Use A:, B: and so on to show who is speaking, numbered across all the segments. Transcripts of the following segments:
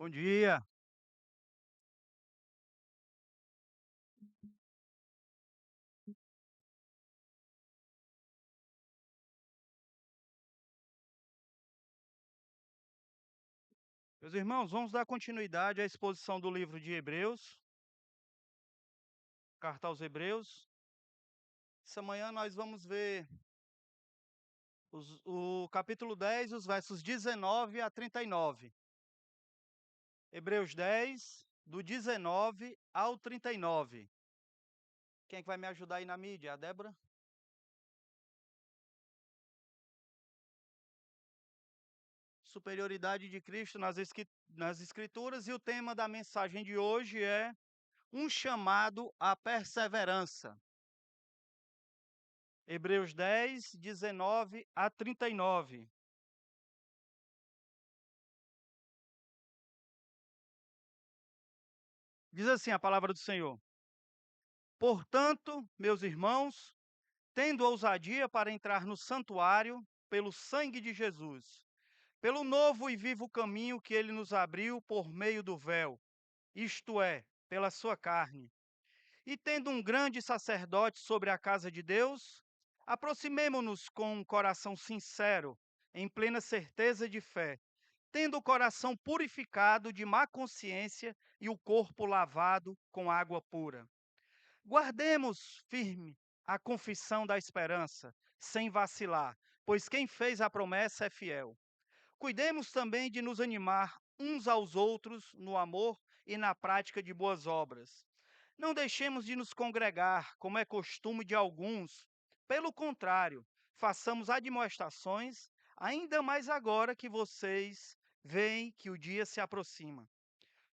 A: Bom dia. Meus irmãos, vamos dar continuidade à exposição do livro de Hebreus, carta aos Hebreus. Essa manhã nós vamos ver o capítulo 10, os versos 19 a 39. Hebreus 10, do 19 ao 39. Quem é que vai me ajudar aí na mídia? A Débora? Superioridade de Cristo nas Escrituras, e o tema da mensagem de hoje é um chamado à perseverança. Hebreus 10, 19 a 39. Diz assim a palavra do Senhor: Portanto, meus irmãos, tendo ousadia para entrar no santuário pelo sangue de Jesus, pelo novo e vivo caminho que ele nos abriu por meio do véu, isto é, pela sua carne, e tendo um grande sacerdote sobre a casa de Deus, aproximemo-nos com um coração sincero, em plena certeza de fé, tendo o coração purificado de má consciência e o corpo lavado com água pura. Guardemos firme a confissão da esperança, sem vacilar, pois quem fez a promessa é fiel. Cuidemos também de nos animar uns aos outros no amor e na prática de boas obras. Não deixemos de nos congregar, como é costume de alguns. Pelo contrário, façamos admoestações, ainda mais agora que vocês veem que o dia se aproxima.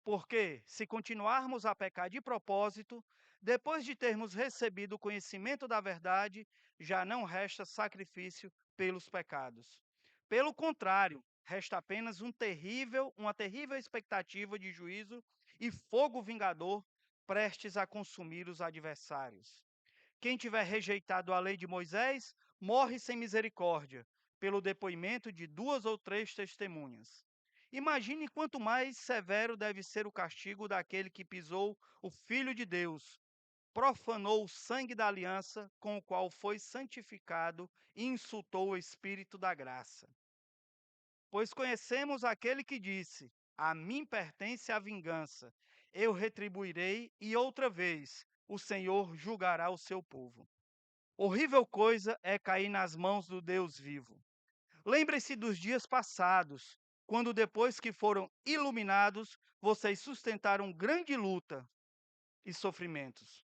A: Porque, se continuarmos a pecar de propósito, depois de termos recebido o conhecimento da verdade, já não resta sacrifício pelos pecados. Pelo contrário, resta apenas uma terrível expectativa de juízo e fogo vingador prestes a consumir os adversários. Quem tiver rejeitado a lei de Moisés, morre sem misericórdia, pelo depoimento de duas ou três testemunhas. Imagine quanto mais severo deve ser o castigo daquele que pisou o Filho de Deus, profanou o sangue da aliança com o qual foi santificado e insultou o Espírito da graça. Pois conhecemos aquele que disse: A mim pertence a vingança, eu retribuirei, e outra vez o Senhor julgará o seu povo. Horrível coisa é cair nas mãos do Deus vivo. Lembre-se dos dias passados, quando depois que foram iluminados, vocês sustentaram grande luta e sofrimentos.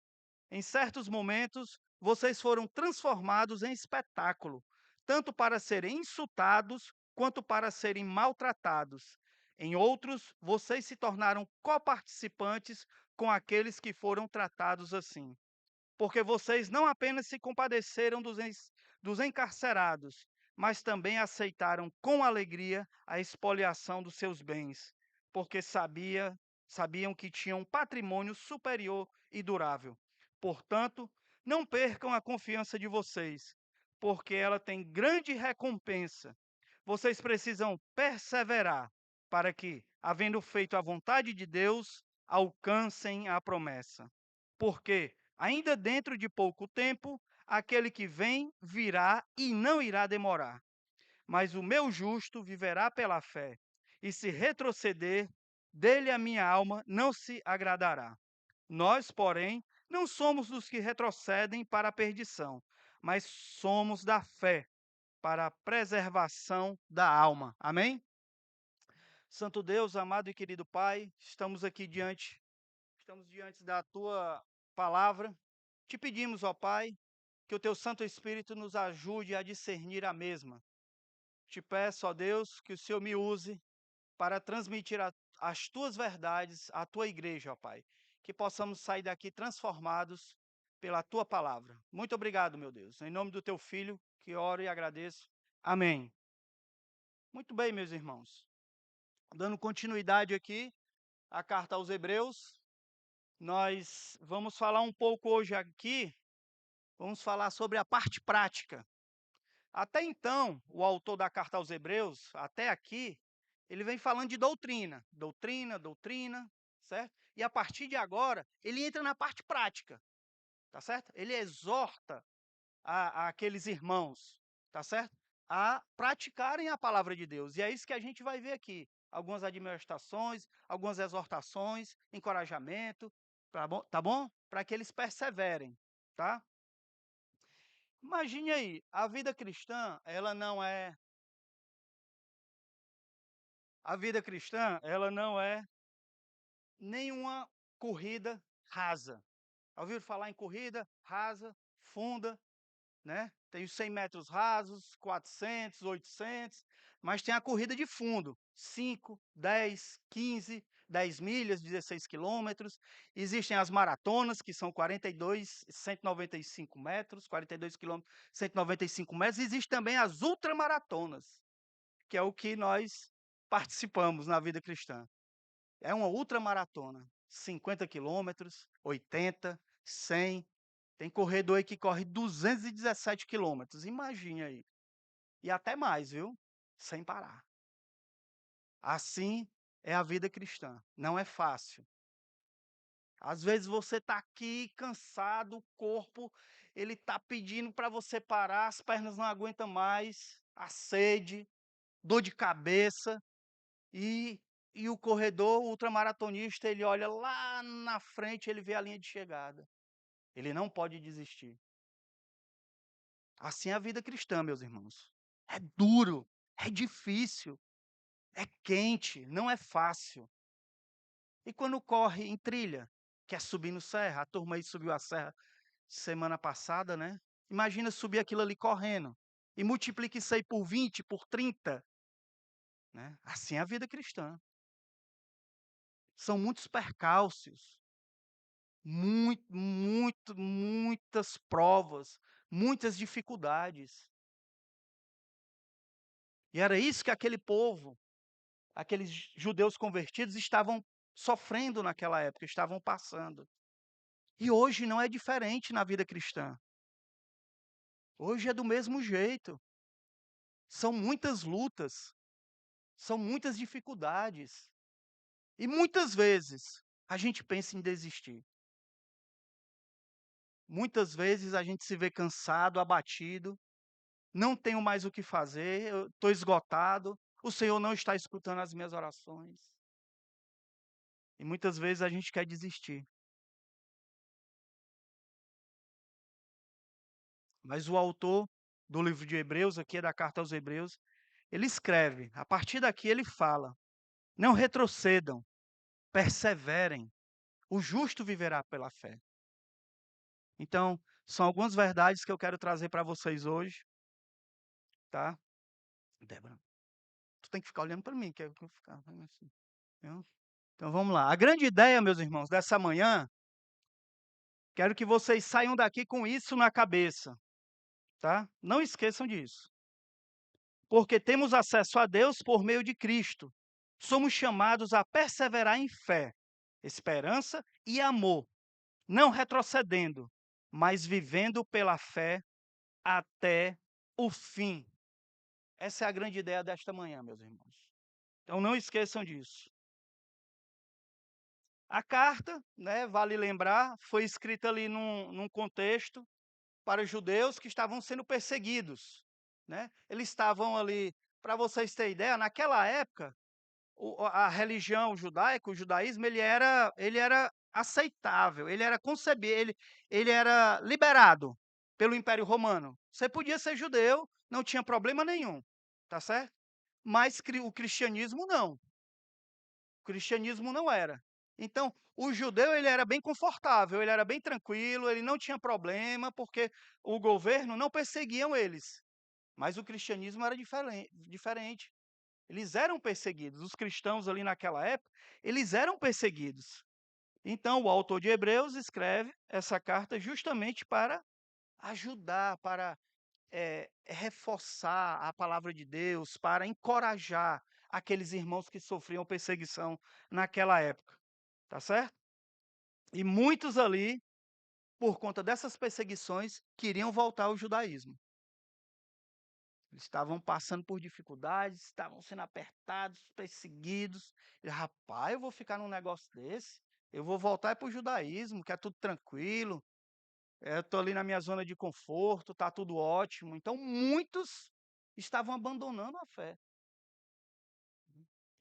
A: Em certos momentos, vocês foram transformados em espetáculo, tanto para serem insultados quanto para serem maltratados. Em outros, vocês se tornaram coparticipantes com aqueles que foram tratados assim. Porque vocês não apenas se compadeceram dos encarcerados, mas também aceitaram com alegria a expoliação dos seus bens, porque sabiam que tinham um patrimônio superior e durável. Portanto, não percam a confiança de vocês, porque ela tem grande recompensa. Vocês precisam perseverar para que, havendo feito a vontade de Deus, alcancem a promessa. Porque, ainda dentro de pouco tempo, aquele que vem virá e não irá demorar. Mas o meu justo viverá pela fé, e se retroceder, dele a minha alma não se agradará. Nós, porém, não somos dos que retrocedem para a perdição, mas somos da fé para a preservação da alma. Amém? Santo Deus, amado e querido Pai, estamos diante da tua palavra. Te pedimos, ó Pai, que o teu Santo Espírito nos ajude a discernir a mesma. Te peço, ó Deus, que o Senhor me use para transmitir as tuas verdades à tua igreja, ó Pai. Que possamos sair daqui transformados pela tua palavra. Muito obrigado, meu Deus. Em nome do teu filho, que oro e agradeço. Amém. Muito bem, meus irmãos. Dando continuidade aqui à carta aos Hebreus, nós vamos falar um pouco hoje aqui, vamos falar sobre a parte prática. Até então, o autor da carta aos Hebreus, até aqui, Ele vem falando de doutrina, doutrina, doutrina, certo? E a partir de agora, ele entra na parte prática, tá certo? Ele exorta aqueles irmãos, tá certo? A praticarem a palavra de Deus. E é isso que a gente vai ver aqui. Algumas admoestações, algumas exortações, encorajamento, tá bom? Tá bom? Para que eles perseverem, tá? Imagine aí, a vida cristã, ela não é nenhuma corrida rasa. Ouviram falar em corrida rasa, funda, né? Tem os 100 metros rasos, 400, 800, mas tem a corrida de fundo, 5, 10, 15, 10 milhas, 16 quilômetros. Existem as maratonas, que são 42, 195 metros, 42 quilômetros, 195 metros. Existem também as ultramaratonas, que é o que nós participamos na vida cristã. É uma ultramaratona, 50 quilômetros, 80, 100. Tem corredor aí que corre 217 quilômetros, imagine aí. E até mais, viu? Sem parar. Assim é a vida cristã. Não é fácil. Às vezes você está aqui cansado, o corpo ele está pedindo para você parar, as pernas não aguentam mais, a sede, dor de cabeça. E, e o corredor o ultramaratonista, ele olha lá na frente, ele vê a linha de chegada. Ele não pode desistir. Assim é a vida cristã, meus irmãos. É duro, é difícil, é quente, não é fácil. E quando corre em trilha, quer subir no serra, a turma aí subiu a serra semana passada, né? Imagina subir aquilo ali correndo. E multiplique isso aí por 20, por 30, né? Assim é a vida cristã. São muitos percalços, muitas provas, muitas dificuldades. E era isso que aquele povo, aqueles judeus convertidos estavam sofrendo naquela época, estavam passando. E hoje não é diferente na vida cristã. Hoje é do mesmo jeito. São muitas lutas, são muitas dificuldades. E muitas vezes a gente pensa em desistir. Muitas vezes a gente se vê cansado, abatido, não tenho mais o que fazer, eu estou esgotado, o Senhor não está escutando as minhas orações. E muitas vezes a gente quer desistir. Mas o autor do livro de Hebreus, aqui é da carta aos Hebreus, ele escreve, a partir daqui ele fala: não retrocedam, perseverem, o justo viverá pela fé. Então, são algumas verdades que eu quero trazer para vocês hoje, tá? Débora, tu tem que ficar olhando para mim, que é o que eu ficar assim. Viu? Então vamos lá. A grande ideia, meus irmãos, dessa manhã, quero que vocês saiam daqui com isso na cabeça, tá? Não esqueçam disso. Porque temos acesso a Deus por meio de Cristo. Somos chamados a perseverar em fé, esperança e amor, não retrocedendo, mas vivendo pela fé até o fim. Essa é a grande ideia desta manhã, meus irmãos. Então não esqueçam disso. A carta, né, vale lembrar, foi escrita ali num contexto para os judeus que estavam sendo perseguidos, né? Eles estavam ali, para vocês terem ideia, naquela época, a religião judaica, o judaísmo, ele era aceitável, ele era concebível, ele era liberado pelo Império Romano. Você podia ser judeu, não tinha problema nenhum, tá certo? Mas o cristianismo não. O cristianismo não era. Então, o judeu ele era bem confortável, ele era bem tranquilo, ele não tinha problema, porque o governo não perseguiam eles. Mas o cristianismo era diferente. Eles eram perseguidos. Os cristãos ali naquela época, eles eram perseguidos. Então, o autor de Hebreus escreve essa carta justamente para ajudar, para reforçar a palavra de Deus, para encorajar aqueles irmãos que sofriam perseguição naquela época, tá certo? E muitos ali, por conta dessas perseguições, queriam voltar ao judaísmo. Eles estavam passando por dificuldades, estavam sendo apertados, perseguidos. E, rapaz, eu vou ficar num negócio desse? Eu vou voltar para o judaísmo, que é tudo tranquilo. Eu estou ali na minha zona de conforto, está tudo ótimo. Então, muitos estavam abandonando a fé.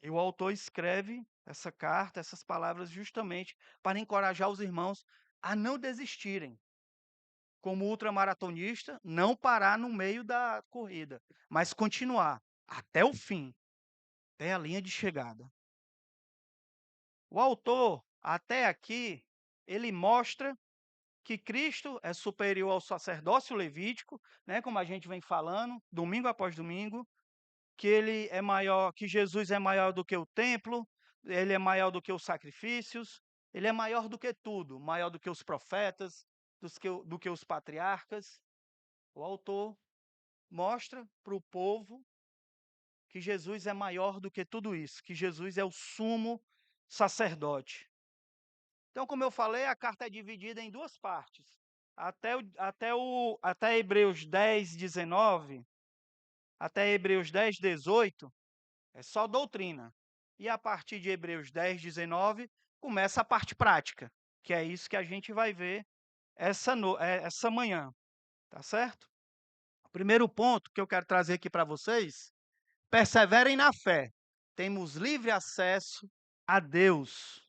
A: E o autor escreve essa carta, essas palavras, justamente para encorajar os irmãos a não desistirem. Como ultramaratonista, não parar no meio da corrida, mas continuar até o fim, até a linha de chegada. O autor, até aqui, ele mostra que Cristo é superior ao sacerdócio levítico, né, como a gente vem falando, domingo após domingo, que ele é maior, que Jesus é maior do que o templo, ele é maior do que os sacrifícios, ele é maior do que tudo, maior do que os profetas, do que os patriarcas. O autor mostra para o povo que Jesus é maior do que tudo isso, que Jesus é o sumo sacerdote. Então, como eu falei, a carta é dividida em duas partes. Até Hebreus 10, 19, até Hebreus 10, 18, é só doutrina. E a partir de Hebreus 10, 19, começa a parte prática, que é isso que a gente vai ver essa manhã, tá certo? O primeiro ponto que eu quero trazer aqui para vocês: perseverem na fé. Temos livre acesso a Deus.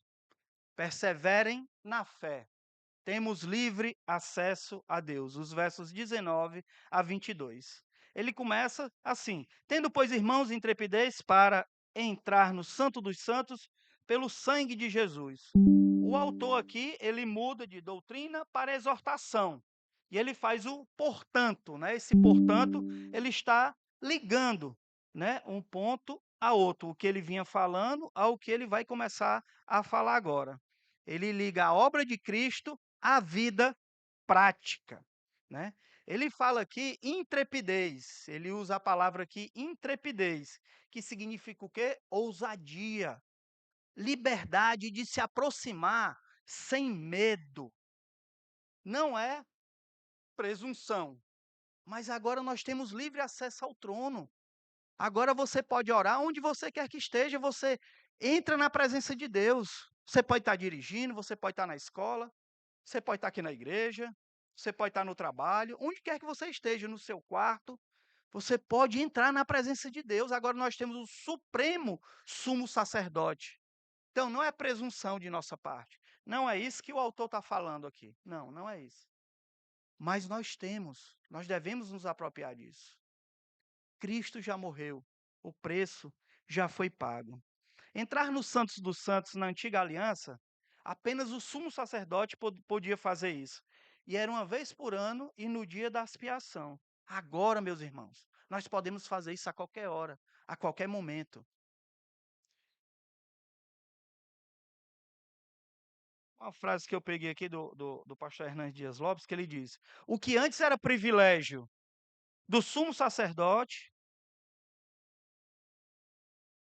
A: Perseverem na fé. Temos livre acesso a Deus. Os versos 19 a 22. Ele começa assim: tendo, pois, irmãos, intrepidez para entrar no Santo dos Santos pelo sangue de Jesus. O autor aqui, ele muda de doutrina para exortação. E ele faz o portanto, né? Esse portanto, ele está ligando, né, um ponto a outro, o que ele vinha falando ao que ele vai começar a falar agora. Ele liga a obra de Cristo à vida prática, né? Ele fala aqui intrepidez, ele usa a palavra aqui intrepidez, que significa o quê? Ousadia, liberdade de se aproximar sem medo. Não é presunção, mas agora nós temos livre acesso ao trono. Agora você pode orar onde você quer que esteja, você entra na presença de Deus. Você pode estar dirigindo, você pode estar na escola, você pode estar aqui na igreja, você pode estar no trabalho, onde quer que você esteja, no seu quarto, você pode entrar na presença de Deus. Agora nós temos o supremo sumo sacerdote. Então não é presunção de nossa parte. Não é isso que o autor está falando aqui. Não, não é isso. Mas nós devemos nos apropriar disso. Cristo já morreu, o preço já foi pago. Entrar no Santos dos Santos na antiga aliança, apenas o sumo sacerdote podia fazer isso. E era uma vez por ano e no dia da expiação. Agora, meus irmãos, nós podemos fazer isso a qualquer hora, a qualquer momento. Uma frase que eu peguei aqui do pastor Hernandes Dias Lopes, que ele diz: o que antes era privilégio do sumo sacerdote,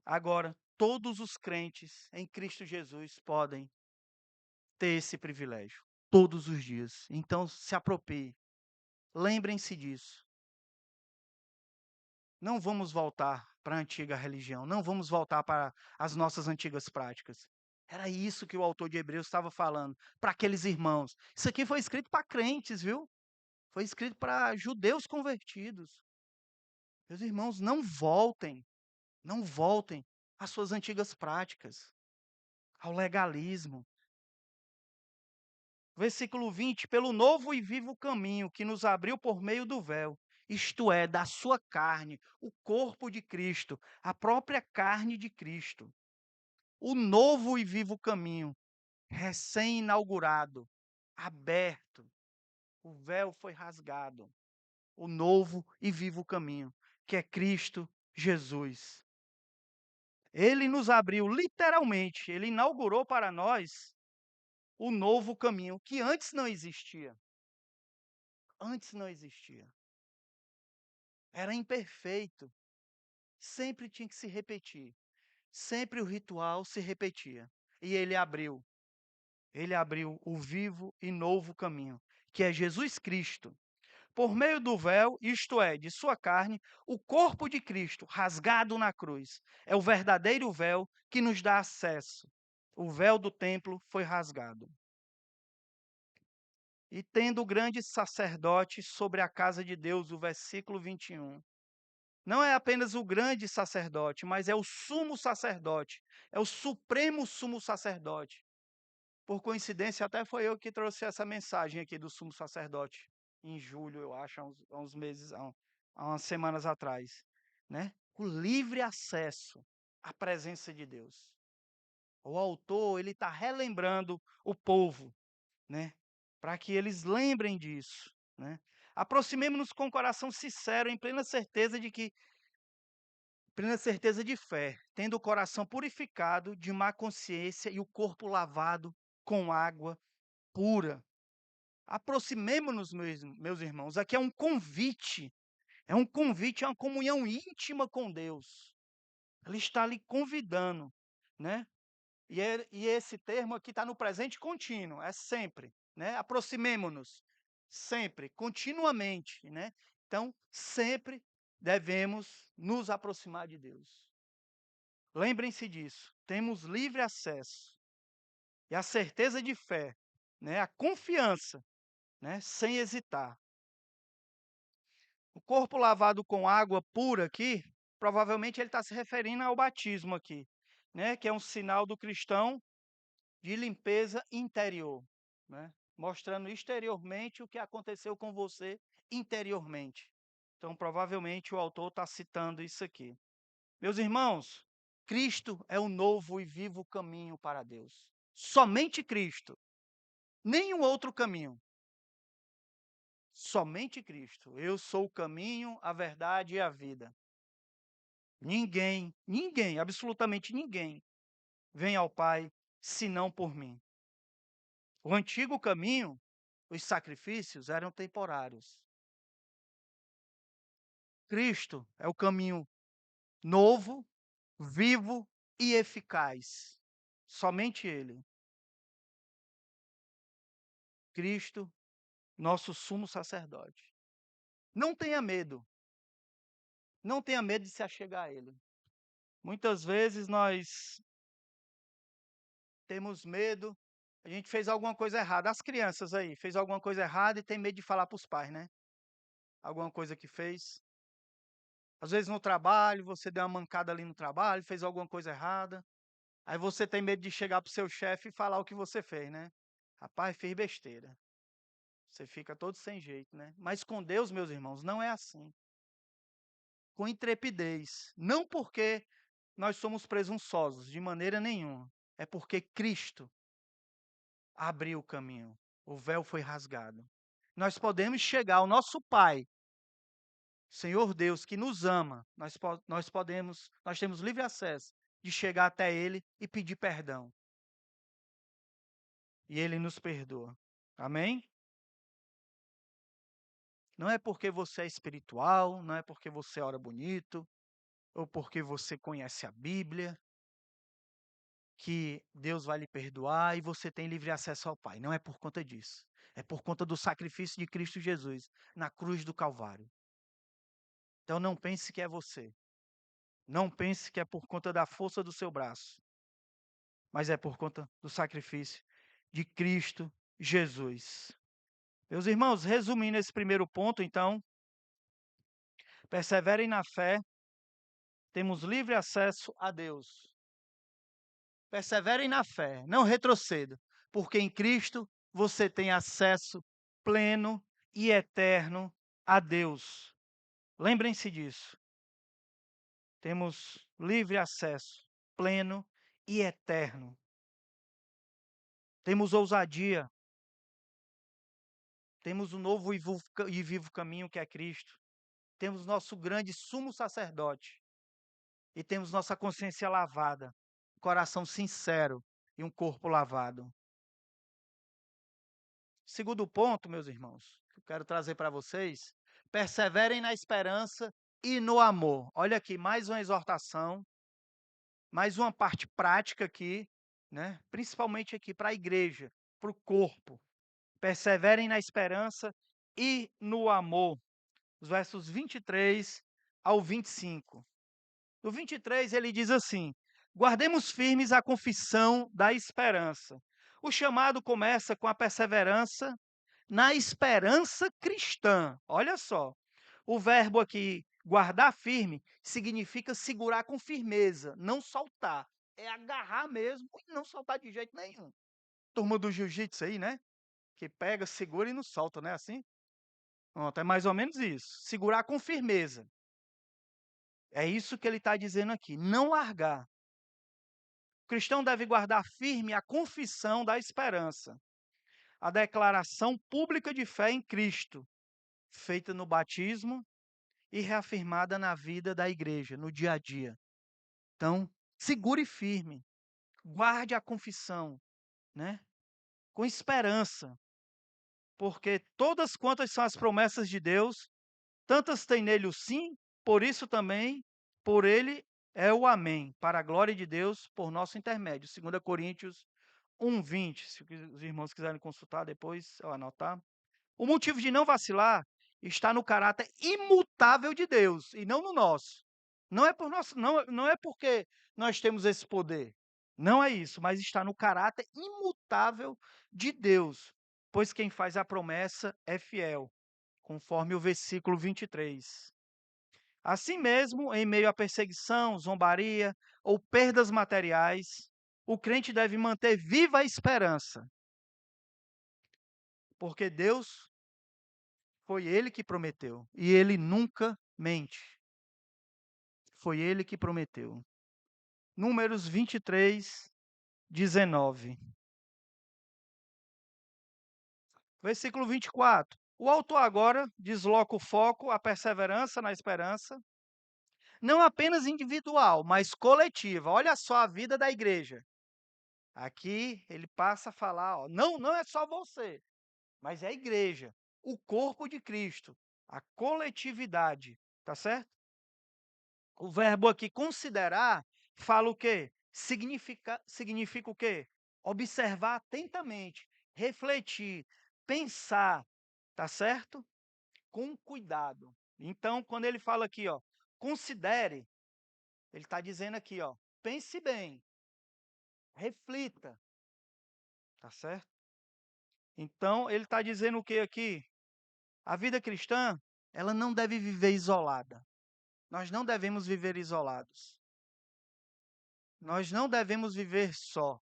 A: agora todos os crentes em Cristo Jesus podem ter esse privilégio, todos os dias. Então, se aproprie. Lembrem-se disso. Não vamos voltar para a antiga religião, não vamos voltar para as nossas antigas práticas. Era isso que o autor de Hebreus estava falando para aqueles irmãos. Isso aqui foi escrito para crentes, viu? Foi escrito para judeus convertidos. Meus irmãos, não voltem às suas antigas práticas, ao legalismo. Versículo 20: pelo novo e vivo caminho que nos abriu por meio do véu, isto é, da sua carne, o corpo de Cristo, a própria carne de Cristo. O novo e vivo caminho, recém-inaugurado, aberto, o véu foi rasgado. O novo e vivo caminho, que é Cristo Jesus. Ele nos abriu, literalmente, ele inaugurou para nós o novo caminho, que antes não existia. Antes não existia. Era imperfeito. Sempre tinha que se repetir. Sempre o ritual se repetia. E ele abriu. Ele abriu o vivo e novo caminho, que é Jesus Cristo. por meio do véu, isto é, de sua carne, o corpo de Cristo, rasgado na cruz. É o verdadeiro véu que nos dá acesso. O véu do templo foi rasgado. E tendo o grande sacerdote sobre a casa de Deus, o versículo 21. Não é apenas o grande sacerdote, mas é o sumo sacerdote, é o supremo sumo sacerdote. Por coincidência, até foi eu que trouxe essa mensagem aqui do sumo sacerdote, em julho, eu acho, há uns meses, há umas semanas atrás, né? O livre acesso à presença de Deus. O autor, ele está relembrando o povo, né? Para que eles lembrem disso, né? Aproximemo-nos com o coração sincero, em plena certeza de fé, tendo o coração purificado de má consciência e o corpo lavado com água pura. Aproximemo-nos, meus irmãos. Aqui é um convite, é uma comunhão íntima com Deus. Ele está ali convidando, né? E esse termo aqui está no presente contínuo, é sempre, né? Aproximemo-nos, sempre, continuamente, né? Então, sempre devemos nos aproximar de Deus. Lembrem-se disso. Temos livre acesso e a certeza de fé, né? A confiança, né? Sem hesitar. O corpo lavado com água pura aqui, provavelmente ele está se referindo ao batismo aqui, né? Que é um sinal do cristão de limpeza interior, né? Mostrando exteriormente o que aconteceu com você interiormente. Então, provavelmente o autor está citando isso aqui. Meus irmãos, Cristo é o novo e vivo caminho para Deus. Somente Cristo. Nenhum outro caminho. Somente Cristo. Eu sou o caminho, a verdade e a vida. Ninguém, absolutamente ninguém, vem ao Pai senão por mim. O antigo caminho, os sacrifícios eram temporários. Cristo é o caminho novo, vivo e eficaz. Somente Ele. Cristo, nosso sumo sacerdote. Não tenha medo. Não tenha medo de se achegar a Ele. Muitas vezes nós temos medo, a gente fez alguma coisa errada. As crianças aí, fez alguma coisa errada e tem medo de falar para os pais, né? Alguma coisa que fez. Às vezes no trabalho, você deu uma mancada ali no trabalho, fez alguma coisa errada. Aí você tem medo de chegar para o seu chefe e falar o que você fez, né? Rapaz, fiz besteira. Você fica todo sem jeito, né? Mas com Deus, meus irmãos, não é assim. Com intrepidez. Não porque nós somos presunçosos, de maneira nenhuma. É porque Cristo abriu o caminho. O véu foi rasgado. Nós podemos chegar ao nosso Pai, Senhor Deus, que nos ama. Nós temos livre acesso de chegar até Ele e pedir perdão. E Ele nos perdoa. Amém? Não é porque você é espiritual, não é porque você ora bonito, ou porque você conhece a Bíblia, que Deus vai lhe perdoar e você tem livre acesso ao Pai. Não é por conta disso. É por conta do sacrifício de Cristo Jesus na cruz do Calvário. Então não pense que é você. Não pense que é por conta da força do seu braço. Mas é por conta do sacrifício de Cristo Jesus. Meus irmãos, resumindo esse primeiro ponto, então, perseverem na fé, temos livre acesso a Deus. Perseverem na fé, não retrocedam, porque em Cristo você tem acesso pleno e eterno a Deus. Lembrem-se disso. Temos livre acesso pleno e eterno. Temos ousadia. Temos o novo e vivo caminho que é Cristo. Temos nosso grande sumo sacerdote. E temos nossa consciência lavada, coração sincero e um corpo lavado. Segundo ponto, meus irmãos, que eu quero trazer para vocês, perseverem na esperança e no amor. Olha aqui, mais uma exortação, mais uma parte prática aqui, né? Principalmente aqui para a igreja, para o corpo. Perseverem na esperança e no amor. Os versos 23 ao 25. No 23 ele diz assim: guardemos firmes a confissão da esperança. O chamado começa com a perseverança na esperança cristã. Olha só, o verbo aqui, guardar firme, significa segurar com firmeza, não soltar. É agarrar mesmo e não soltar de jeito nenhum. Turma do jiu-jitsu aí, né? Que pega, segura e não solta, não é assim? Pronto, é mais ou menos isso. Segurar com firmeza. É isso que ele está dizendo aqui. Não largar. O cristão deve guardar firme a confissão da esperança, a declaração pública de fé em Cristo, feita no batismo e reafirmada na vida da igreja, no dia a dia. Então, segure firme, guarde a confissão, né? Com esperança, porque todas quantas são as promessas de Deus, tantas tem nele o sim, por isso também, por ele é o amém, para a glória de Deus, por nosso intermédio. 2 Coríntios 1:20, se os irmãos quiserem consultar depois, ou anotar. O motivo de não vacilar está no caráter imutável de Deus e não no nosso. Não é por nosso, não é porque nós temos esse poder. Não é isso, mas está no caráter imutável de Deus, pois quem faz a promessa é fiel, conforme o versículo 23. Assim mesmo, em meio à perseguição, zombaria ou perdas materiais, o crente deve manter viva a esperança, porque Deus foi ele que prometeu e ele nunca mente. Foi ele que prometeu. Números 23, 19. Versículo 24. O autor agora desloca o foco, a perseverança na esperança, não apenas individual, mas coletiva. Olha só a vida da igreja. Aqui ele passa a falar, ó, não é só você, mas é a igreja, o corpo de Cristo, a coletividade, tá certo? O verbo aqui considerar fala o quê? Significa o quê? Observar atentamente, refletir, pensar, tá certo? Com cuidado. Então, quando ele fala aqui, ó, considere, ele está dizendo aqui, ó, pense bem, reflita, tá certo? Então, ele está dizendo o que aqui? A vida cristã, ela não deve viver isolada. Nós não devemos viver isolados. Nós não devemos viver só.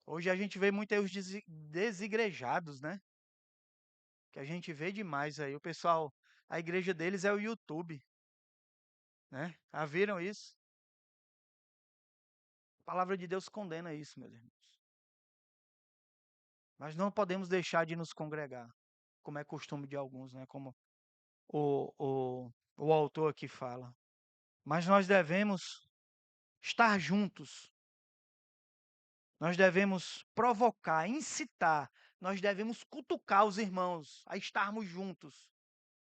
A: Hoje a gente vê muito aí os desigrejados, né? Que a gente vê demais aí. O pessoal, a igreja deles é o YouTube, né? Ah, viram isso? A palavra de Deus condena isso, meus irmãos. Nós não podemos deixar de nos congregar, como é costume de alguns, né? Como o, o, o autor aqui fala. Mas nós devemos estar juntos. Nós devemos provocar, incitar. Nós devemos cutucar os irmãos a estarmos juntos,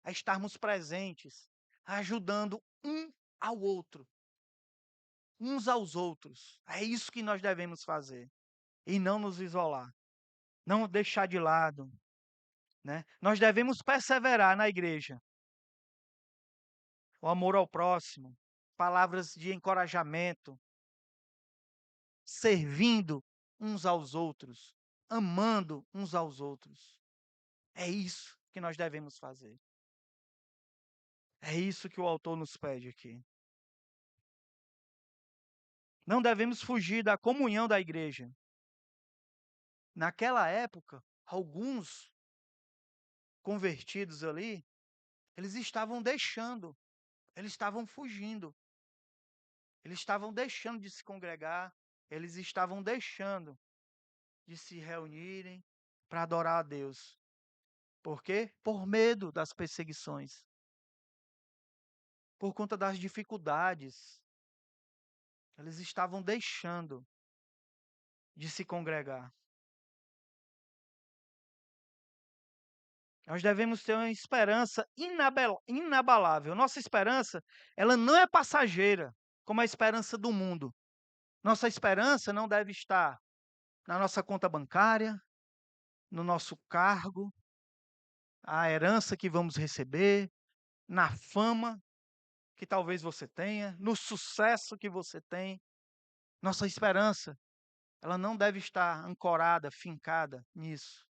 A: a estarmos presentes, ajudando um ao outro, uns aos outros. É isso que nós devemos fazer e não nos isolar, não deixar de lado, né? Nós devemos perseverar na igreja, o amor ao próximo, palavras de encorajamento, servindo uns aos outros, amando uns aos outros. É isso que nós devemos fazer. É isso que o autor nos pede aqui. Não devemos fugir da comunhão da igreja. Naquela época, alguns convertidos ali, eles estavam deixando, eles estavam fugindo, eles estavam deixando de se congregar, eles estavam deixando de se reunirem para adorar a Deus. Por quê? Por medo das perseguições, por conta das dificuldades. Eles estavam deixando de se congregar. Nós devemos ter uma esperança inabalável. Nossa esperança, ela não é passageira, como a esperança do mundo. Nossa esperança não deve estar na nossa conta bancária, no nosso cargo, a herança que vamos receber, na fama que talvez você tenha, no sucesso que você tem. Nossa esperança, ela não deve estar ancorada, fincada nisso.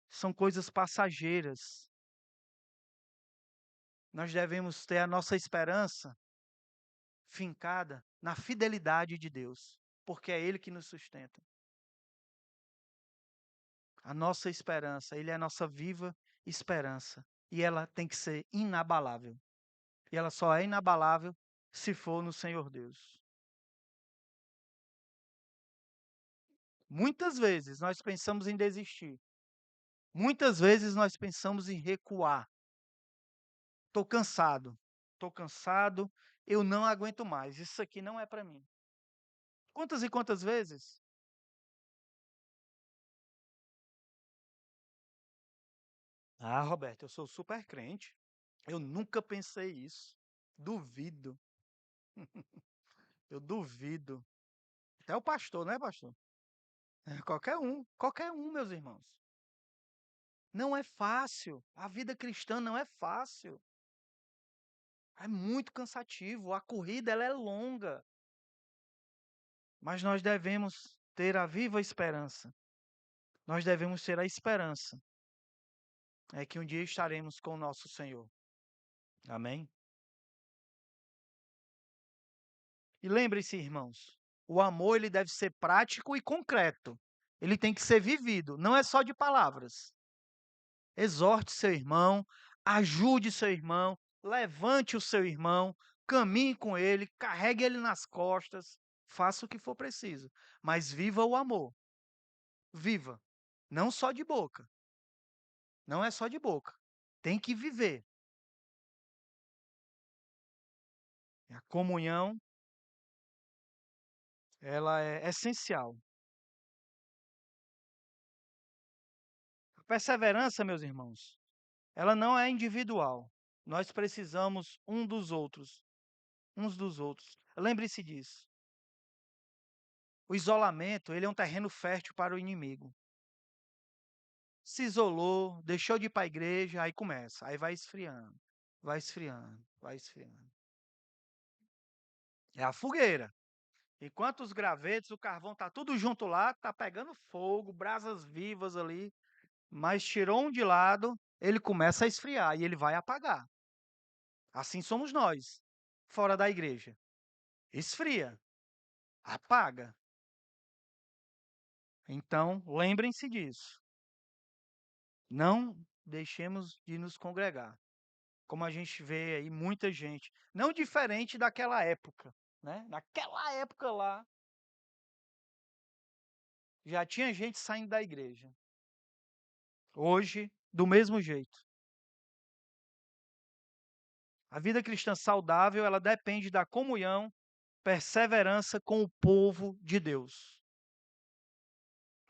A: São coisas passageiras. Nós devemos ter a nossa esperança fincada na fidelidade de Deus, porque é Ele que nos sustenta. A nossa esperança, Ele é a nossa viva esperança. E ela tem que ser inabalável. E ela só é inabalável se for no Senhor Deus. Muitas vezes nós pensamos em desistir. Muitas vezes nós pensamos em recuar. Estou cansado, eu não aguento mais. Isso aqui não é para mim. Quantas e quantas vezes? Ah, Roberto, eu sou super crente. Eu nunca pensei isso. Duvido. Eu duvido. Até o pastor, né, pastor? É, qualquer um, meus irmãos. Não é fácil. A vida cristã não é fácil. É muito cansativo. A corrida ela é longa. Mas nós devemos ter a viva esperança. Nós devemos ter a esperança. É que um dia estaremos com o nosso Senhor. Amém? E lembre-se, irmãos, o amor ele deve ser prático e concreto. Ele tem que ser vivido, não é só de palavras. Exorte seu irmão, ajude seu irmão, levante o seu irmão, caminhe com ele, carregue ele nas costas, faça o que for preciso, mas viva o amor. Viva, não só de boca. Não é só de boca. Tem que viver. A comunhão, ela é essencial. A perseverança, meus irmãos, ela não é individual. Nós precisamos uns dos outros. Lembre-se disso. O isolamento, ele é um terreno fértil para o inimigo. Se isolou, deixou de ir para a igreja, aí começa, aí vai esfriando, vai esfriando, vai esfriando. É a fogueira. Enquanto os gravetos, o carvão tá tudo junto lá, tá pegando fogo, brasas vivas ali, mas tirou um de lado, ele começa a esfriar e ele vai apagar. Assim somos nós, fora da igreja. Esfria, apaga. Então, lembrem-se disso. Não deixemos de nos congregar. Como a gente vê aí muita gente, não diferente daquela época, né? Naquela época lá, já tinha gente saindo da igreja. Hoje, do mesmo jeito. A vida cristã saudável, ela depende da comunhão, perseverança com o povo de Deus.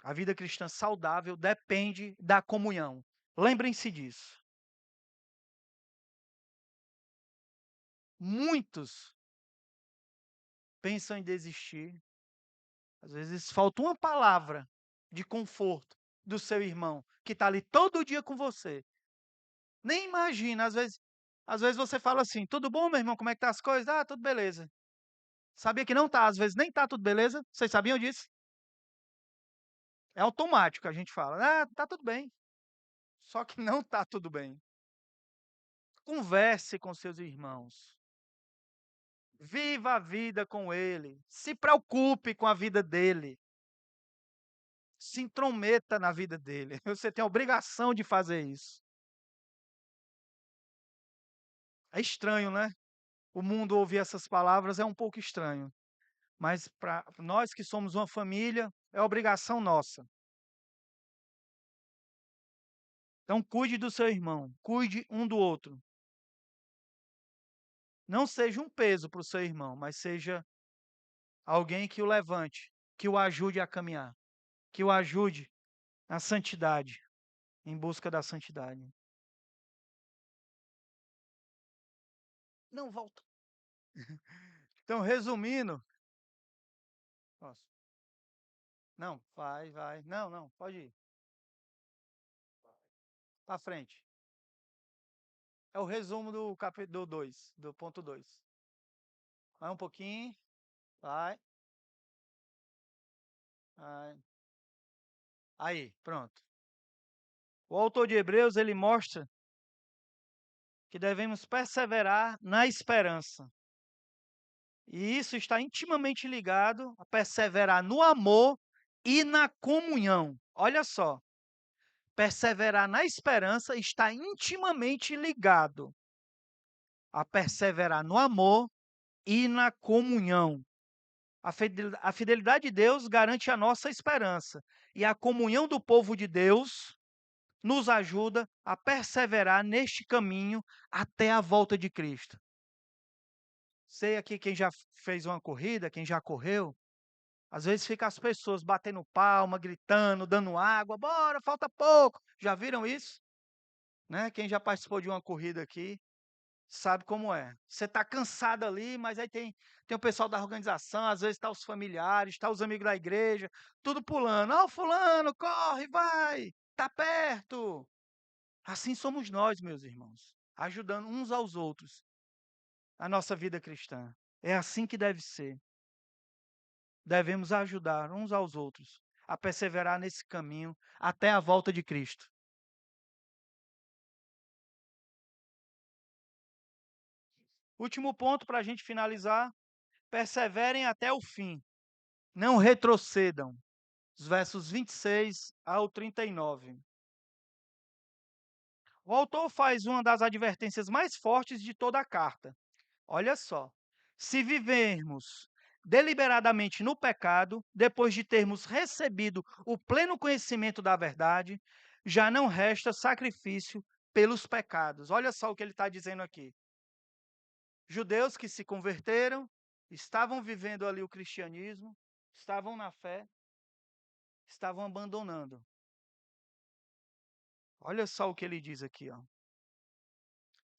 A: A vida cristã saudável depende da comunhão. Lembrem-se disso. Muitos pensam em desistir. Às vezes falta uma palavra de conforto do seu irmão que está ali todo dia com você. Nem imagina, às vezes você fala assim: "Tudo bom, meu irmão? Como é que tá as coisas?" "Ah, tudo beleza." Sabia que não tá, às vezes nem tá tudo beleza? Vocês sabiam disso? É automático, a gente fala: "Ah, tá tudo bem." Só que não tá tudo bem. Converse com seus irmãos. Viva a vida com ele. Se preocupe com a vida dele. Se intrometa na vida dele. Você tem a obrigação de fazer isso. É estranho, né? O mundo ouvir essas palavras é um pouco estranho. Mas para nós que somos uma família, é obrigação nossa. Então cuide do seu irmão, cuide um do outro. Não seja um peso para o seu irmão, mas seja alguém que o levante, que o ajude a caminhar, que o ajude na santidade, em busca da santidade. Não volta. Então, resumindo, nossa, não, vai. Não, pode ir. Para frente. É o resumo do capítulo 2, do ponto 2. Vai um pouquinho, vai, vai. Aí, pronto. O autor de Hebreus, ele mostra que devemos perseverar na esperança. E isso está intimamente ligado a perseverar no amor e na comunhão. Olha só, perseverar na esperança está intimamente ligado a perseverar no amor e na comunhão. A fidelidade de Deus garante a nossa esperança, e a comunhão do povo de Deus nos ajuda a perseverar neste caminho até a volta de Cristo. Sei aqui quem já fez uma corrida, quem já correu, às vezes fica as pessoas batendo palma, gritando, dando água, bora, falta pouco. Já viram isso? Né? Quem já participou de uma corrida aqui sabe como é. Você está cansado ali, mas aí tem o pessoal da organização, às vezes está os familiares, está os amigos da igreja, tudo pulando. Ó, fulano, corre, vai, tá perto. Assim somos nós, meus irmãos, ajudando uns aos outros a nossa vida cristã. É assim que deve ser. Devemos ajudar uns aos outros a perseverar nesse caminho até a volta de Cristo. Último ponto para a gente finalizar: perseverem até o fim, não retrocedam. Os versos 26 ao 39. O autor faz uma das advertências mais fortes de toda a carta. Olha só. Se vivermos deliberadamente no pecado, depois de termos recebido o pleno conhecimento da verdade, já não resta sacrifício pelos pecados. Olha só o que ele está dizendo aqui. Judeus que se converteram, estavam vivendo ali o cristianismo, estavam na fé, estavam abandonando. Olha só o que ele diz aqui, ó.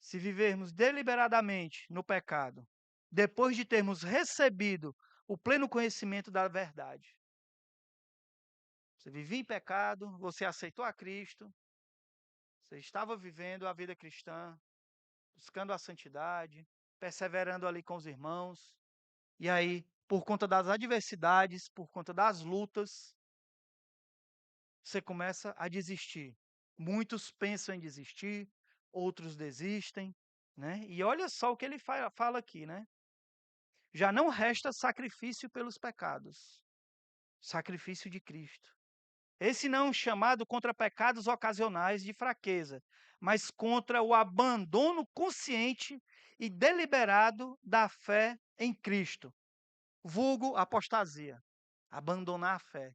A: Se vivermos deliberadamente no pecado, depois de termos recebido o pleno conhecimento da verdade. Você vivia em pecado, você aceitou a Cristo, você estava vivendo a vida cristã, buscando a santidade, perseverando ali com os irmãos, e aí, por conta das adversidades, por conta das lutas, você começa a desistir. Muitos pensam em desistir, outros desistem, né? E olha só o que ele fala aqui, né? Já não resta sacrifício pelos pecados, sacrifício de Cristo. Esse não é um chamado contra pecados ocasionais de fraqueza, mas contra o abandono consciente e deliberado da fé em Cristo, vulgo apostasia, abandonar a fé.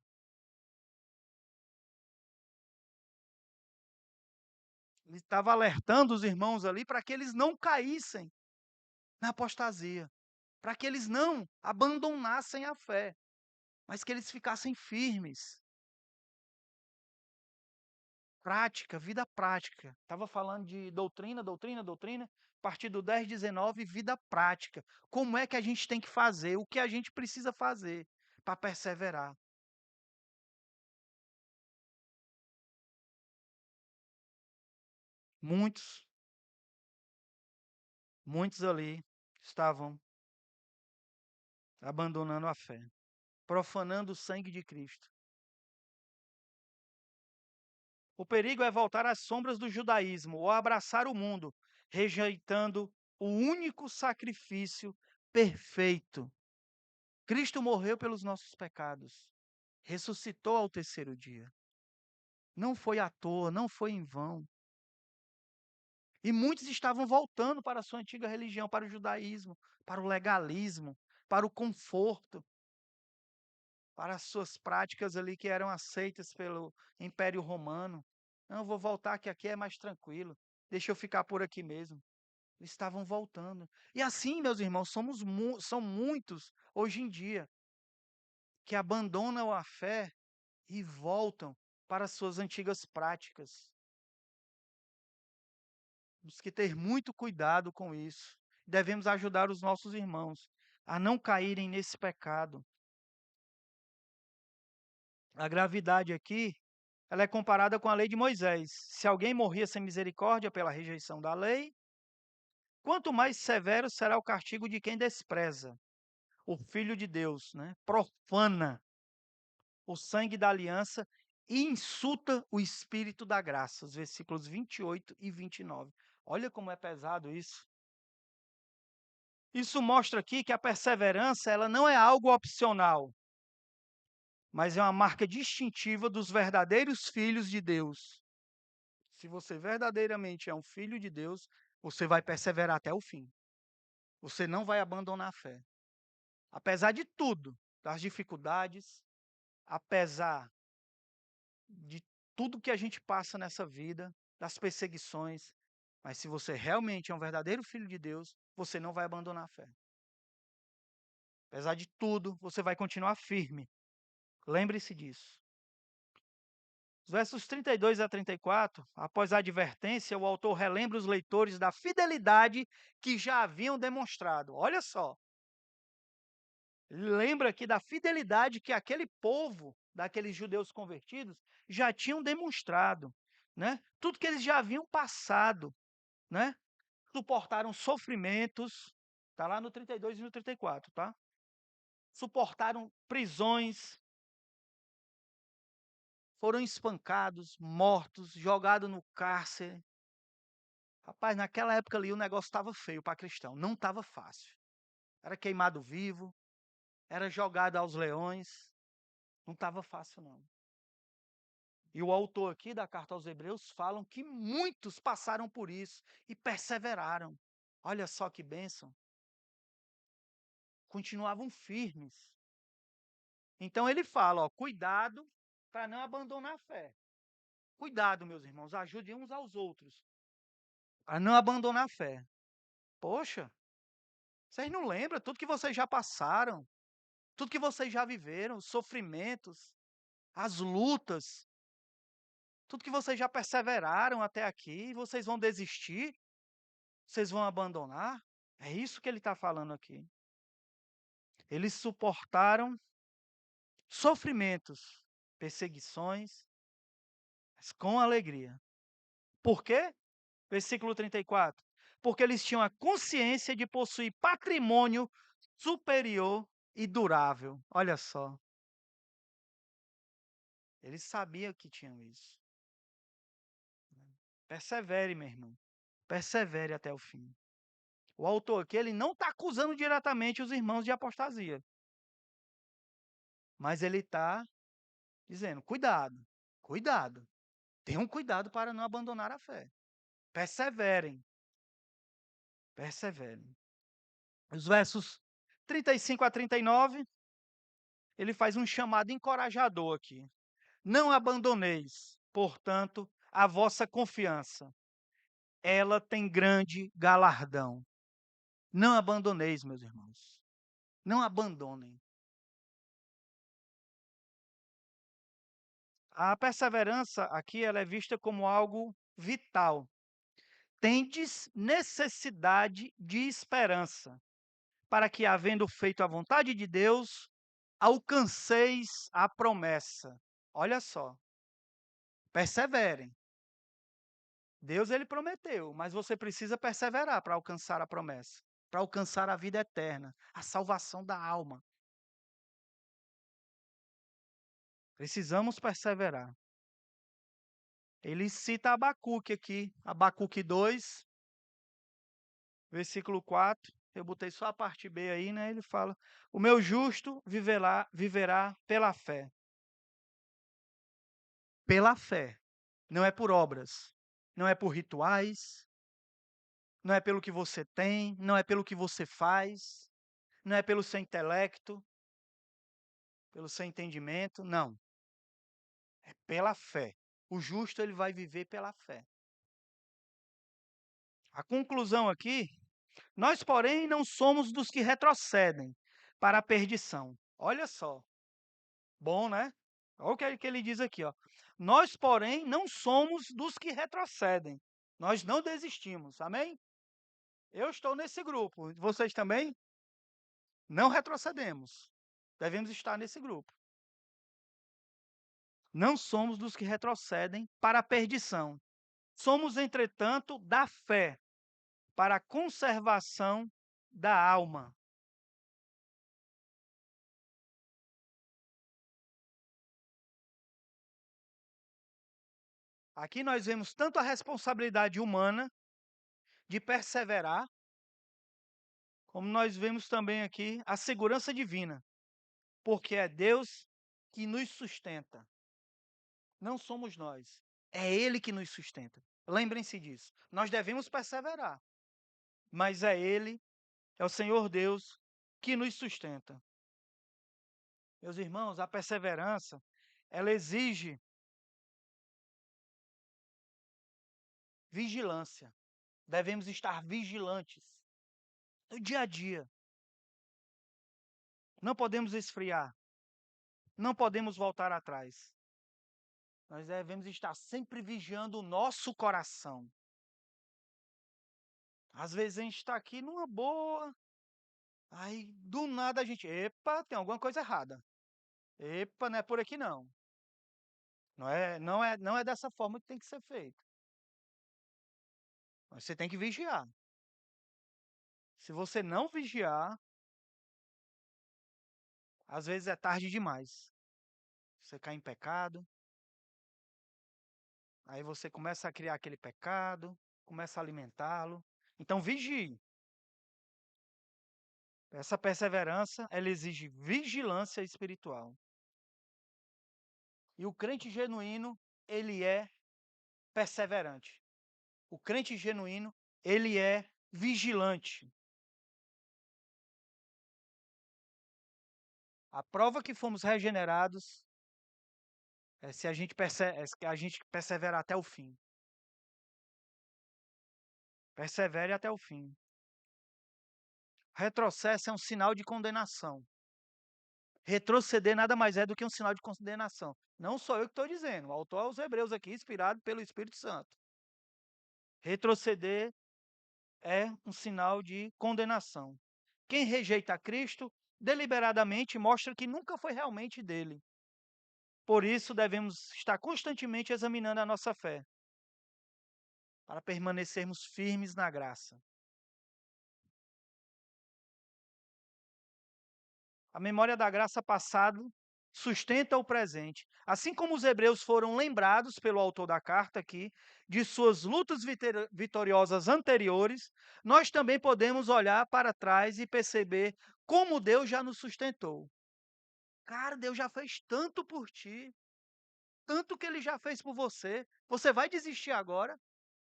A: Ele estava alertando os irmãos ali para que eles não caíssem na apostasia, para que eles não abandonassem a fé, mas que eles ficassem firmes. Prática, vida prática. Estava falando de doutrina, doutrina, doutrina. A partir do 10:19, vida prática. Como é que a gente tem que fazer? O que a gente precisa fazer para perseverar? Muitos, muitos ali estavam abandonando a fé, profanando o sangue de Cristo. O perigo é voltar às sombras do judaísmo ou abraçar o mundo, rejeitando o único sacrifício perfeito. Cristo morreu pelos nossos pecados, ressuscitou ao terceiro dia. Não foi à toa, não foi em vão. E muitos estavam voltando para a sua antiga religião, para o judaísmo, para o legalismo, para o conforto, para as suas práticas ali que eram aceitas pelo Império Romano. Não, eu vou voltar que aqui é mais tranquilo. Deixa eu ficar por aqui mesmo. Eles estavam voltando. E assim, meus irmãos, são muitos hoje em dia que abandonam a fé e voltam para as suas antigas práticas. Temos que ter muito cuidado com isso. Devemos ajudar os nossos irmãos a não caírem nesse pecado. A gravidade aqui ela é comparada com a lei de Moisés. Se alguém morria sem misericórdia pela rejeição da lei, quanto mais severo será o castigo de quem despreza o Filho de Deus, né? Profana o sangue da aliança e insulta o Espírito da graça. Os versículos 28 e 29. Olha como é pesado isso. Isso mostra aqui que a perseverança ela não é algo opcional, mas é uma marca distintiva dos verdadeiros filhos de Deus. Se você verdadeiramente é um filho de Deus, você vai perseverar até o fim. Você não vai abandonar a fé. Apesar de tudo, das dificuldades, apesar de tudo que a gente passa nessa vida, das perseguições, mas se você realmente é um verdadeiro filho de Deus, você não vai abandonar a fé. Apesar de tudo, você vai continuar firme. Lembre-se disso. Os versos 32 a 34, após a advertência, o autor relembra os leitores da fidelidade que já haviam demonstrado. Olha só. Ele lembra aqui da fidelidade que aquele povo, daqueles judeus convertidos, já tinham demonstrado, né? Tudo que eles já haviam passado, né? Suportaram sofrimentos, está lá no 32 e no 34, tá? Suportaram prisões, foram espancados, mortos, jogados no cárcere. Rapaz, naquela época ali o negócio estava feio para cristão, não estava fácil. Era queimado vivo, era jogado aos leões, não estava fácil não. E o autor aqui da carta aos Hebreus falam que muitos passaram por isso e perseveraram. Olha só que bênção. Continuavam firmes. Então ele fala, ó, cuidado para não abandonar a fé. Cuidado, meus irmãos, ajudem uns aos outros a não abandonar a fé. Poxa, vocês não lembram tudo que vocês já passaram, tudo que vocês já viveram, os sofrimentos, as lutas, tudo que vocês já perseveraram até aqui, vocês vão desistir? Vocês vão abandonar? É isso que ele está falando aqui. Eles suportaram sofrimentos, perseguições, mas com alegria. Por quê? Versículo 34. Porque eles tinham a consciência de possuir patrimônio superior e durável. Olha só. Eles sabiam que tinham isso. Persevere, meu irmão. Persevere até o fim. O autor aqui, ele não está acusando diretamente os irmãos de apostasia. Mas ele está dizendo, cuidado, cuidado. Tenham cuidado para não abandonar a fé. Perseverem. Perseverem. Os versos 35 a 39, ele faz um chamado encorajador aqui. Não abandoneis, portanto, a vossa confiança. Ela tem grande galardão. Não abandoneis, meus irmãos. Não abandonem. A perseverança aqui ela é vista como algo vital. Tendes necessidade de esperança, para que, havendo feito a vontade de Deus, alcanceis a promessa. Olha só, perseverem. Deus ele prometeu, mas você precisa perseverar para alcançar a promessa, para alcançar a vida eterna, a salvação da alma. Precisamos perseverar. Ele cita Abacuque aqui, Abacuque 2, versículo 4. Eu botei só a parte B aí, né? Ele fala: o meu justo viverá pela fé. Pela fé. Não é por obras, não é por rituais, não é pelo que você tem, não é pelo que você faz, não é pelo seu intelecto, pelo seu entendimento, não. É pela fé. O justo ele vai viver pela fé. A conclusão aqui, nós, porém, não somos dos que retrocedem para a perdição. Olha só. Bom, né? Olha o que ele diz aqui, ó. Nós, porém, não somos dos que retrocedem. Nós não desistimos. Amém? Eu estou nesse grupo. Vocês também? Não retrocedemos. Devemos estar nesse grupo. Não somos dos que retrocedem para a perdição. Somos, entretanto, da fé para a conservação da alma. Aqui nós vemos tanto a responsabilidade humana de perseverar, como nós vemos também aqui a segurança divina, porque é Deus que nos sustenta. Não somos nós, é Ele que nos sustenta. Lembrem-se disso. Nós devemos perseverar, mas é Ele, é o Senhor Deus que nos sustenta. Meus irmãos, a perseverança, ela exige vigilância. Devemos estar vigilantes no dia a dia. Não podemos esfriar, não podemos voltar atrás. Nós devemos estar sempre vigiando o nosso coração. Às vezes a gente está aqui numa boa, aí do nada a gente, epa, tem alguma coisa errada. Epa, não é por aqui não. Não é dessa forma que tem que ser feito. Mas você tem que vigiar. Se você não vigiar, às vezes é tarde demais. Você cai em pecado, aí você começa a criar aquele pecado, começa a alimentá-lo. Então vigie. Essa perseverança, ela exige vigilância espiritual. E o crente genuíno, ele é perseverante. O crente genuíno, ele é vigilante. A prova que fomos regenerados é se a gente, é se a gente perseverar até o fim. Persevere até o fim. Retrocesso é um sinal de condenação. Retroceder nada mais é do que um sinal de condenação. Não sou eu que estou dizendo, o autor aos Hebreus aqui, inspirado pelo Espírito Santo. Retroceder é um sinal de condenação. Quem rejeita Cristo, deliberadamente mostra que nunca foi realmente dele. Por isso, devemos estar constantemente examinando a nossa fé, para permanecermos firmes na graça. A memória da graça passada sustenta o presente. Assim como os hebreus foram lembrados pelo autor da carta aqui, de suas lutas vitoriosas anteriores, nós também podemos olhar para trás e perceber como Deus já nos sustentou. Cara, Deus já fez tanto por ti, tanto que Ele já fez por você. Você vai desistir agora?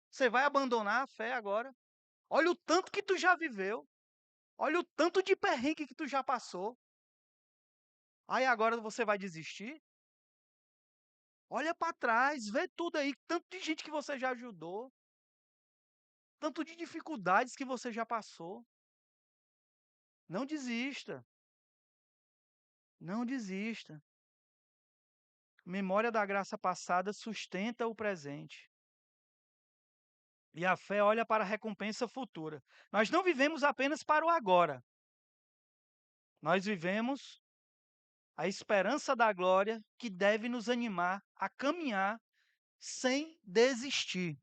A: Você vai abandonar a fé agora? Olha o tanto que tu já viveu. Olha o tanto de perrengue que tu já passou. Aí agora você vai desistir? Olha para trás, vê tudo aí, tanto de gente que você já ajudou, tanto de dificuldades que você já passou. Não desista. Não desista. Memória da graça passada sustenta o presente. E a fé olha para a recompensa futura. Nós não vivemos apenas para o agora. Nós vivemos a esperança da glória que deve nos animar a caminhar sem desistir.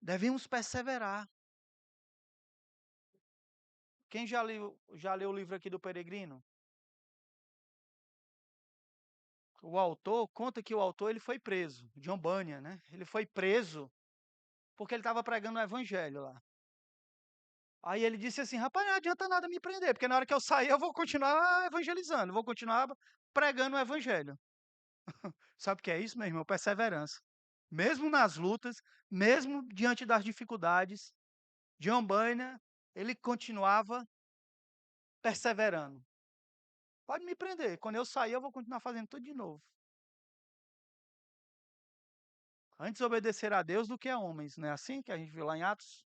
A: Devemos perseverar. Quem já leu o livro aqui do Peregrino? O autor conta que o autor ele foi preso, John Bunyan, né? Ele foi preso porque ele estava pregando o evangelho lá. Aí ele disse assim: rapaz, não adianta nada me prender, porque na hora que eu sair eu vou continuar evangelizando, vou continuar pregando o evangelho. Sabe o que é isso, meu irmão? Perseverança. Mesmo nas lutas, mesmo diante das dificuldades, John Bunyan, ele continuava perseverando. Pode me prender, quando eu sair eu vou continuar fazendo tudo de novo. Antes obedecer a Deus do que a homens, não é assim que a gente viu lá em Atos?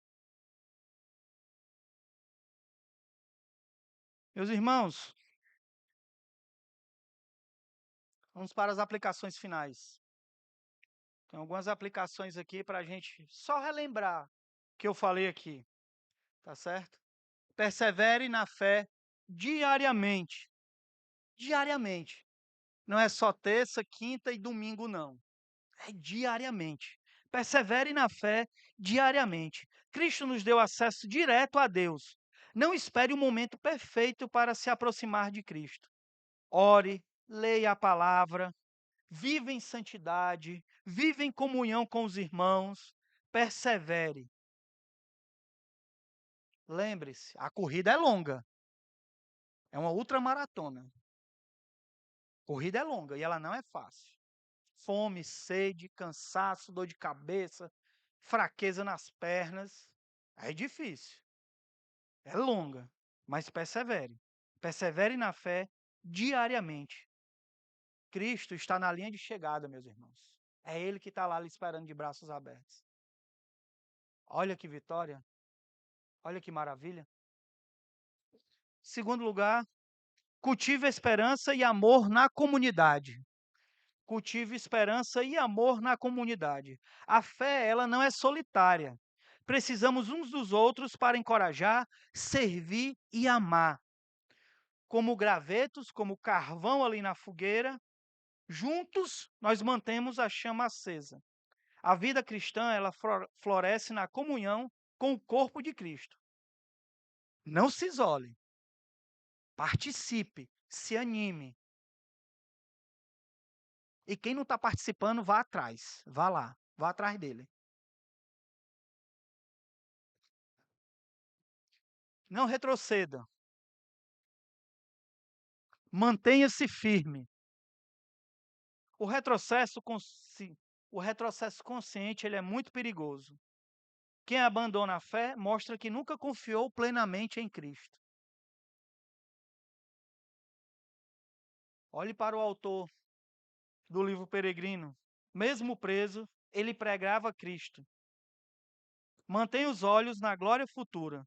A: Meus irmãos, vamos para as aplicações finais. Tem algumas aplicações aqui para a gente só relembrar o que eu falei aqui, tá certo? Persevere na fé diariamente. Diariamente. Não é só terça, quinta e domingo, não. É diariamente. Persevere na fé diariamente. Cristo nos deu acesso direto a Deus. Não espere o momento perfeito para se aproximar de Cristo. Ore, leia a palavra, viva em santidade, viva em comunhão com os irmãos, persevere. Lembre-se, a corrida é longa, é uma ultramaratona. Corrida é longa e ela não é fácil. Fome, sede, cansaço, dor de cabeça, fraqueza nas pernas. É difícil, é longa, mas persevere. Persevere na fé diariamente. Cristo está na linha de chegada, meus irmãos. É Ele que está lá lhe esperando de braços abertos. Olha que vitória, olha que maravilha. Segundo lugar, cultive esperança e amor na comunidade. Cultive esperança e amor na comunidade. A fé, ela não é solitária. Precisamos uns dos outros para encorajar, servir e amar. Como gravetos, como carvão ali na fogueira, juntos nós mantemos a chama acesa. A vida cristã, ela floresce na comunhão com o corpo de Cristo. Não se isole, participe, se anime. E quem não está participando, vá atrás, vá lá, vá atrás dele. Não retroceda, mantenha-se firme. O retrocesso, o retrocesso consciente ele é muito perigoso. Quem abandona a fé mostra que nunca confiou plenamente em Cristo. Olhe para o autor do livro Peregrino. Mesmo preso, ele pregava Cristo. Mantenha os olhos na glória futura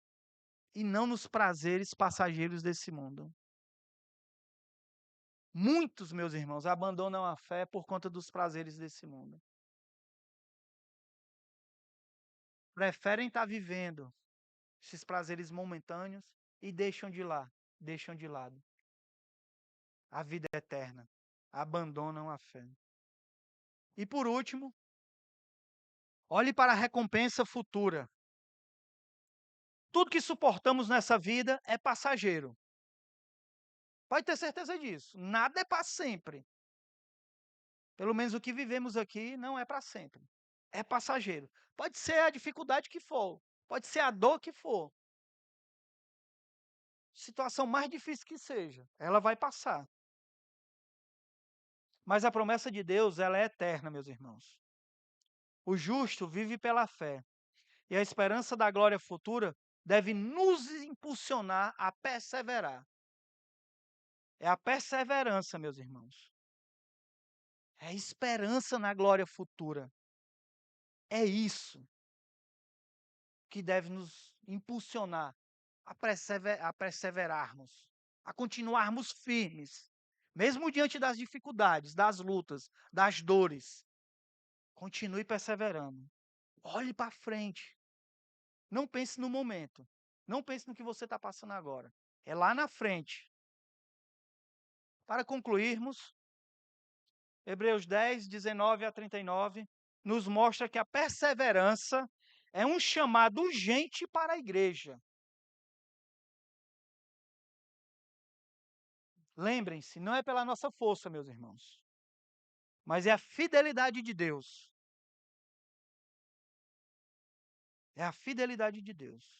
A: e não nos prazeres passageiros desse mundo. Muitos, meus irmãos, abandonam a fé por conta dos prazeres desse mundo. Preferem estar vivendo esses prazeres momentâneos e deixam de lado a vida eterna, abandonam a fé. E por último, olhe para a recompensa futura. Tudo que suportamos nessa vida é passageiro. Pode ter certeza disso. Nada é para sempre. Pelo menos o que vivemos aqui não é para sempre. É passageiro. Pode ser a dificuldade que for, pode ser a dor que for. Situação mais difícil que seja, ela vai passar. Mas a promessa de Deus, ela é eterna, meus irmãos. O justo vive pela fé, e a esperança da glória futura deve nos impulsionar a perseverar. É a perseverança, meus irmãos. É a esperança na glória futura. É isso que deve nos impulsionar a perseverarmos, a continuarmos firmes, mesmo diante das dificuldades, das lutas, das dores. Continue perseverando. Olhe para frente. Não pense no momento. Não pense no que você está passando agora. É lá na frente. Para concluirmos, Hebreus 10, 19 a 39, nos mostra que a perseverança é um chamado urgente para a igreja. Lembrem-se, não é pela nossa força, meus irmãos, mas é a fidelidade de Deus. É a fidelidade de Deus.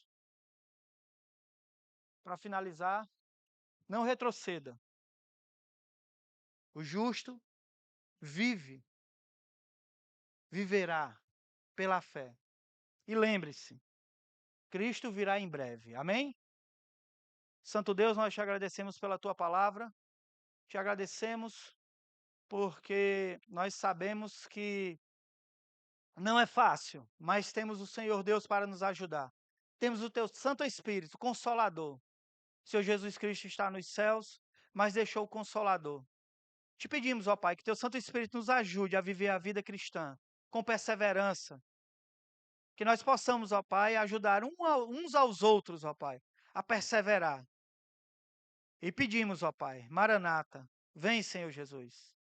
A: Para finalizar, não retroceda. O justo viverá pela fé. E lembre-se, Cristo virá em breve. Amém? Santo Deus, nós te agradecemos pela tua palavra. Te agradecemos porque nós sabemos que não é fácil, mas temos o Senhor Deus para nos ajudar. Temos o teu Santo Espírito, Consolador. O Senhor Jesus Cristo está nos céus, mas deixou o Consolador. Te pedimos, ó Pai, que teu Santo Espírito nos ajude a viver a vida cristã com perseverança. Que nós possamos, ó Pai, ajudar uns aos outros, ó Pai, a perseverar. E pedimos, ó Pai, Maranata, Vem, Senhor Jesus.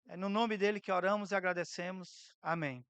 A: É no nome dele que oramos e agradecemos. Amém.